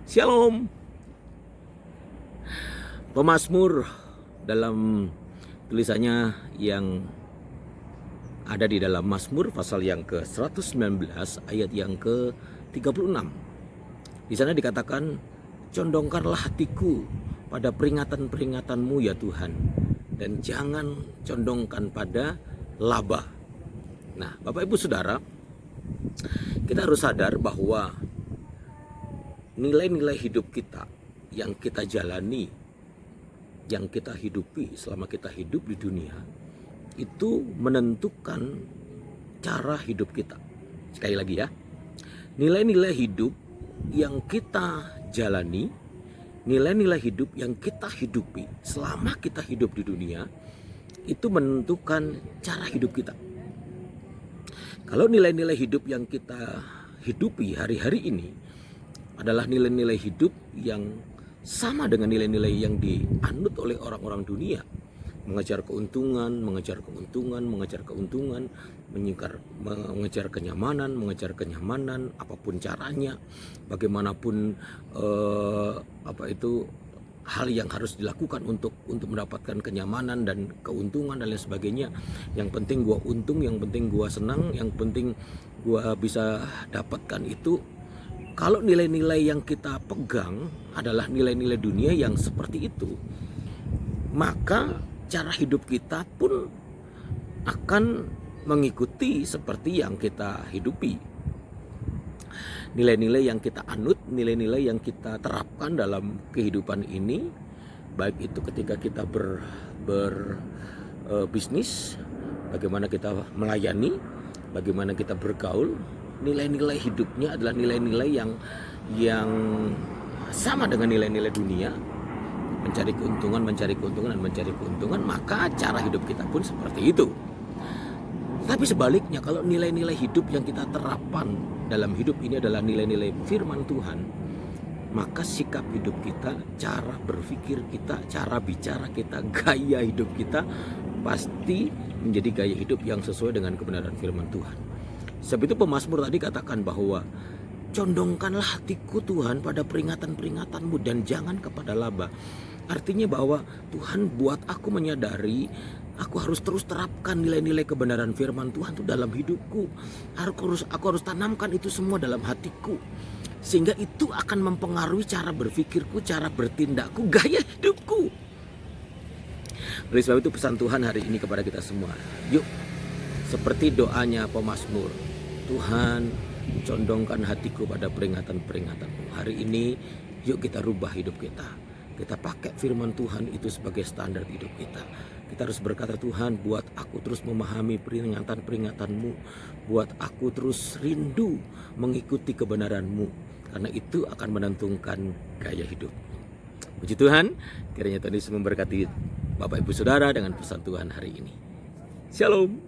Shalom. Pemazmur dalam tulisannya yang ada di dalam Mazmur pasal yang ke-119 ayat yang ke-36. Di sana dikatakan, condongkanlah hatiku pada peringatan-peringatanmu ya Tuhan, dan jangan condongkan pada laba. Nah, Bapak Ibu Saudara, kita harus sadar bahwa nilai-nilai hidup kita yang kita jalani, yang kita hidupi selama kita hidup di dunia, itu menentukan cara hidup kita. Sekali lagi ya, nilai-nilai hidup yang kita jalani, nilai-nilai hidup yang kita hidupi selama kita hidup di dunia, itu menentukan cara hidup kita. Kalau nilai-nilai hidup yang kita hidupi hari-hari ini adalah nilai-nilai hidup yang sama dengan nilai-nilai yang dianut oleh orang-orang dunia, mengejar keuntungan, mengejar kenyamanan, apapun caranya, bagaimanapun hal yang harus dilakukan untuk mendapatkan kenyamanan dan keuntungan dan lain sebagainya. Yang penting gua untung, yang penting gua senang, yang penting gua bisa dapatkan itu. Kalau nilai-nilai yang kita pegang adalah nilai-nilai dunia yang seperti itu, maka cara hidup kita pun akan mengikuti seperti yang kita hidupi. Nilai-nilai yang kita anut, nilai-nilai yang kita terapkan dalam kehidupan ini, baik itu ketika kita berbisnis, bagaimana kita melayani, bagaimana kita bergaul, nilai-nilai hidupnya adalah nilai-nilai yang sama dengan nilai-nilai dunia, mencari keuntungan, maka cara hidup kita pun seperti itu. Tapi sebaliknya, kalau nilai-nilai hidup yang kita terapkan dalam hidup ini adalah nilai-nilai firman Tuhan, maka sikap hidup kita, cara berpikir kita, cara bicara kita, gaya hidup kita pasti menjadi gaya hidup yang sesuai dengan kebenaran firman Tuhan. Sebab itu pemazmur tadi katakan bahwa condongkanlah hatiku Tuhan pada peringatan-peringatanmu dan jangan kepada laba. Artinya bahwa Tuhan buat aku menyadari aku harus terus terapkan nilai-nilai kebenaran firman Tuhan itu dalam hidupku. Aku harus tanamkan itu semua dalam hatiku, sehingga itu akan mempengaruhi cara berpikirku, cara bertindakku, gaya hidupku. Oleh sebab itu pesan Tuhan hari ini kepada kita semua, yuk seperti doanya pemazmur, Tuhan condongkan hatiku pada peringatan-peringatanmu. Hari ini yuk kita rubah hidup kita. Kita pakai firman Tuhan itu sebagai standar hidup kita. Kita harus berkata, Tuhan buat aku terus memahami peringatan-peringatanmu, buat aku terus rindu mengikuti kebenaranmu, karena itu akan menentukan gaya hidup. Puji Tuhan, kiranya Tuhan Yesus memberkati Bapak Ibu Saudara dengan pesan Tuhan hari ini. Shalom.